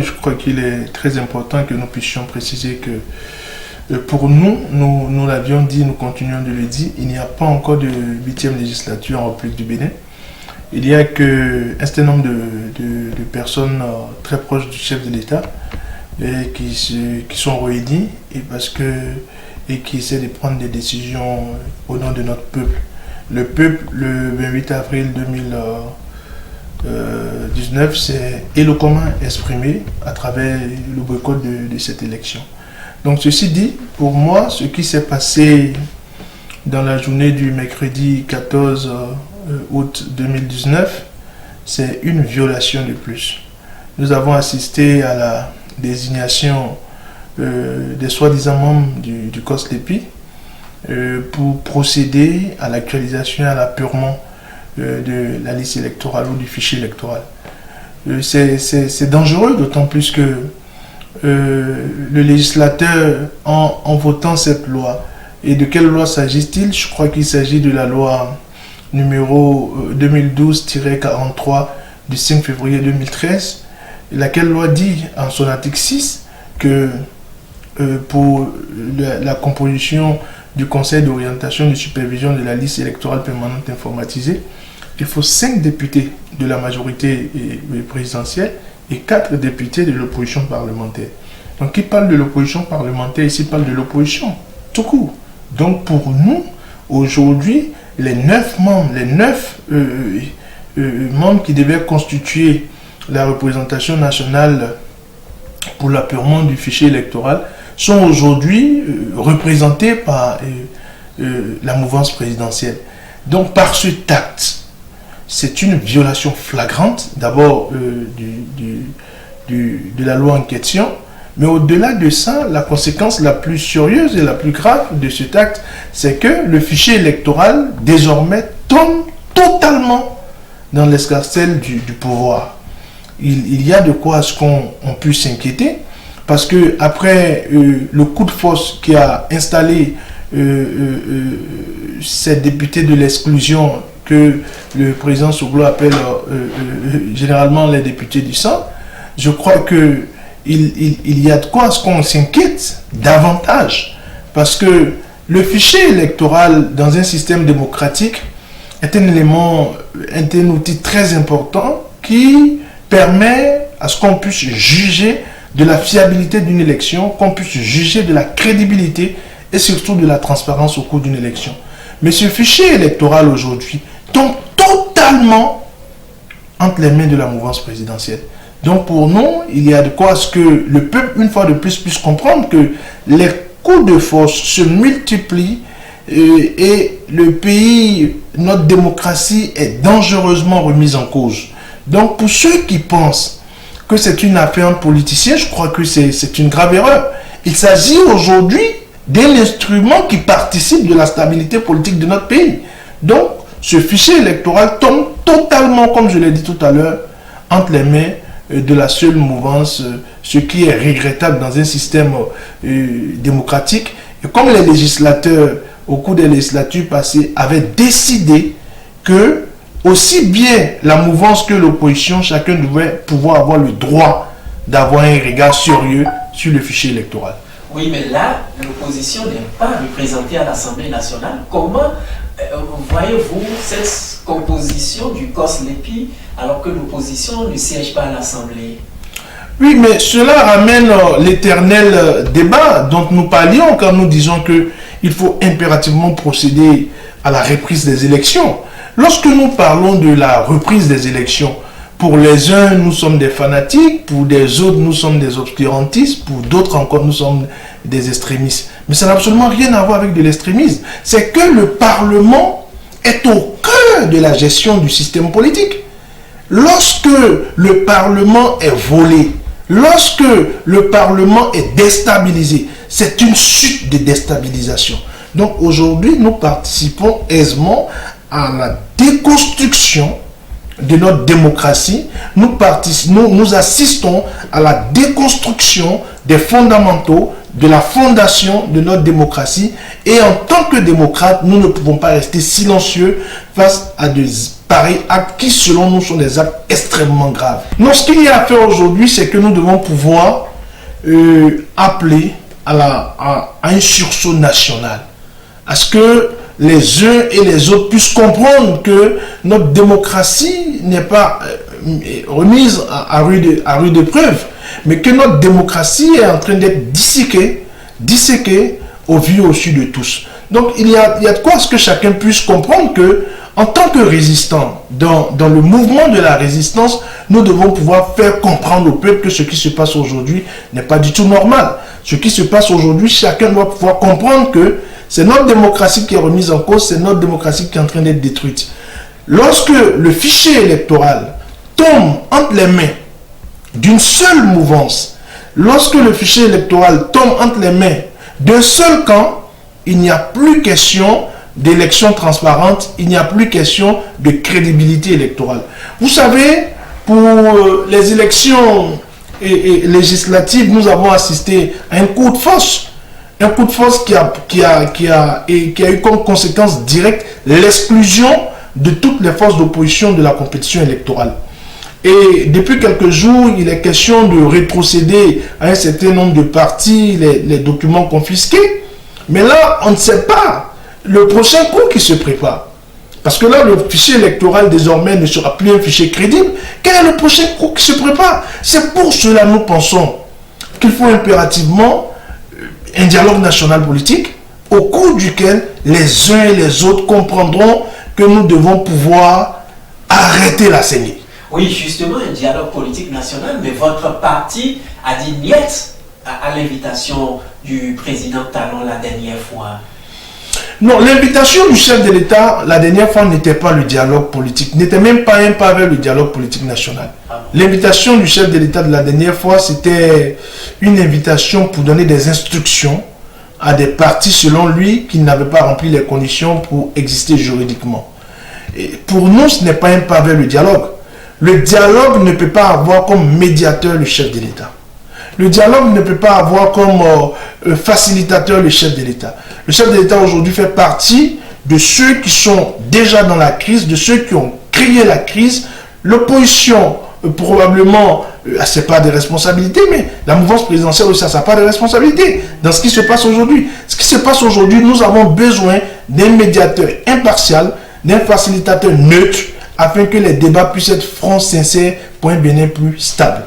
Je crois qu'il est très important que nous puissions préciser que pour nous l'avions dit, nous continuons de le dire, il n'y a pas encore de 8e législature en République du Bénin. Il y a qu'un certain nombre de personnes très proches du chef de l'État qui sont réunies et qui essaient de prendre des décisions au nom de notre peuple. Le peuple, le 28 avril 2019 s'est éloquemment exprimé à travers le boycott de cette élection. Donc ceci dit, pour moi, ce qui s'est passé dans la journée du mercredi 14 août 2019, c'est une violation de plus. Nous avons assisté à la désignation des soi-disant membres du COSLEPI pour procéder à l'actualisation et à l'apurement de la liste électorale ou du fichier électoral. C'est dangereux, d'autant plus que le législateur, en votant cette loi, et de quelle loi s'agit-il? Je crois qu'il s'agit de la loi numéro 2012-43 du 5 février 2013, laquelle loi dit en son article 6 que pour la composition du conseil d'orientation et de supervision de la liste électorale permanente informatisée, il faut 5 députés de la majorité présidentielle et 4 députés de l'opposition parlementaire. Donc, qui parle de l'opposition parlementaire ici parle de l'opposition, tout court. Donc, pour nous, aujourd'hui, les 9 membres qui devaient constituer la représentation nationale pour l'apurement du fichier électoral sont aujourd'hui représentés par la mouvance présidentielle. Donc, par ce acte, c'est une violation flagrante, d'abord de la loi en question, mais au-delà de ça, la conséquence la plus sérieuse et la plus grave de cet acte, c'est que le fichier électoral, désormais, tombe totalement dans l'escarcelle du pouvoir. Il y a de quoi à ce qu'on puisse s'inquiéter, parce que après le coup de force qui a installé ces députés de l'exclusion que le président Soglo appelle généralement les députés du sang, je crois que il y a de quoi à ce qu'on s'inquiète davantage, parce que le fichier électoral dans un système démocratique est un élément, un outil très important qui permet à ce qu'on puisse juger de la fiabilité d'une élection, qu'on puisse juger de la crédibilité et surtout de la transparence au cours d'une élection. Mais ce fichier électoral aujourd'hui tombe totalement entre les mains de la mouvance présidentielle. Donc pour nous, il y a de quoi à ce que le peuple, une fois de plus, puisse comprendre que les coups de force se multiplient et le pays, notre démocratie est dangereusement remise en cause. Donc pour ceux qui pensent que c'est une affaire politicien, je crois que c'est une grave erreur. Il s'agit aujourd'hui d'un instrument qui participe de la stabilité politique de notre pays. Donc ce fichier électoral tombe totalement, comme je l'ai dit tout à l'heure, entre les mains de la seule mouvance, ce qui est regrettable dans un système démocratique. Et comme les législateurs, au cours des législatures passées, avaient décidé que aussi bien la mouvance que l'opposition, chacun devait pouvoir avoir le droit d'avoir un regard sérieux sur le fichier électoral. Oui, mais là, l'opposition n'est pas représentée à l'Assemblée nationale. Comment voyez-vous cette composition du COSLEPI alors que l'opposition ne siège pas à l'Assemblée? Oui, mais cela ramène l'éternel débat dont nous parlions quand nous disons qu'il faut impérativement procéder à la reprise des élections. Lorsque nous parlons de la reprise des élections, pour les uns, nous sommes des fanatiques, pour des autres, nous sommes des obscurantistes, pour d'autres encore, nous sommes des extrémistes. Mais ça n'a absolument rien à voir avec de l'extrémisme. C'est que le Parlement est au cœur de la gestion du système politique. Lorsque le Parlement est volé, lorsque le Parlement est déstabilisé, c'est une suite de déstabilisation. Donc aujourd'hui, nous participons aisément à la déconstruction de notre démocratie. Nous assistons à la déconstruction des fondamentaux, de la fondation de notre démocratie. Et en tant que démocrates, nous ne pouvons pas rester silencieux face à des pareils actes qui, selon nous, sont des actes extrêmement graves. Donc, ce qu'il y a à faire aujourd'hui, c'est que nous devons pouvoir appeler à un sursaut national. À ce que les uns et les autres puissent comprendre que notre démocratie n'est pas remise à rude épreuve, mais que notre démocratie est en train d'être disséquée au vu et au su de tous. Donc il y a de quoi à ce que chacun puisse comprendre que, en tant que résistant, dans le mouvement de la résistance, nous devons pouvoir faire comprendre au peuple que ce qui se passe aujourd'hui n'est pas du tout normal. Ce qui se passe aujourd'hui, chacun doit pouvoir comprendre que c'est notre démocratie qui est remise en cause, c'est notre démocratie qui est en train d'être détruite. Lorsque le fichier électoral tombe entre les mains d'une seule mouvance, lorsque le fichier électoral tombe entre les mains d'un seul camp, il n'y a plus question d'élections transparentes, il n'y a plus question de crédibilité électorale. Vous savez, pour les élections législatives, nous avons assisté à un coup de force. Un coup de force qui a eu comme conséquence directe l'exclusion de toutes les forces d'opposition de la compétition électorale. Et depuis quelques jours, il est question de rétrocéder à un certain nombre de partis les documents confisqués. Mais là, on ne sait pas le prochain coup qui se prépare. Parce que là, le fichier électoral désormais ne sera plus un fichier crédible. Quel est le prochain coup qui se prépare? C'est pour cela que nous pensons qu'il faut impérativement un dialogue national politique au cours duquel les uns et les autres comprendront que nous devons pouvoir arrêter la saignée. Oui, justement, un dialogue politique national, mais votre parti a dit niet à l'invitation du président Talon la dernière fois. Non, l'invitation du chef de l'État la dernière fois n'était pas le dialogue politique, n'était même pas un pas vers le dialogue politique national. L'invitation du chef de l'État de la dernière fois, c'était une invitation pour donner des instructions à des partis, selon lui, qui n'avaient pas rempli les conditions pour exister juridiquement. Et pour nous, ce n'est pas un pas vers le dialogue. Le dialogue ne peut pas avoir comme médiateur le chef de l'État. Le dialogue ne peut pas avoir comme facilitateur le chef de l'État. Le chef de l'État aujourd'hui fait partie de ceux qui sont déjà dans la crise, de ceux qui ont créé la crise. L'opposition, probablement, ce n'est pas des responsabilités, mais la mouvance présidentielle aussi, ça n'a pas de responsabilité dans ce qui se passe aujourd'hui. Ce qui se passe aujourd'hui, nous avons besoin d'un médiateur impartial, d'un facilitateur neutre, afin que les débats puissent être francs, sincères, pour un Bénin plus stable.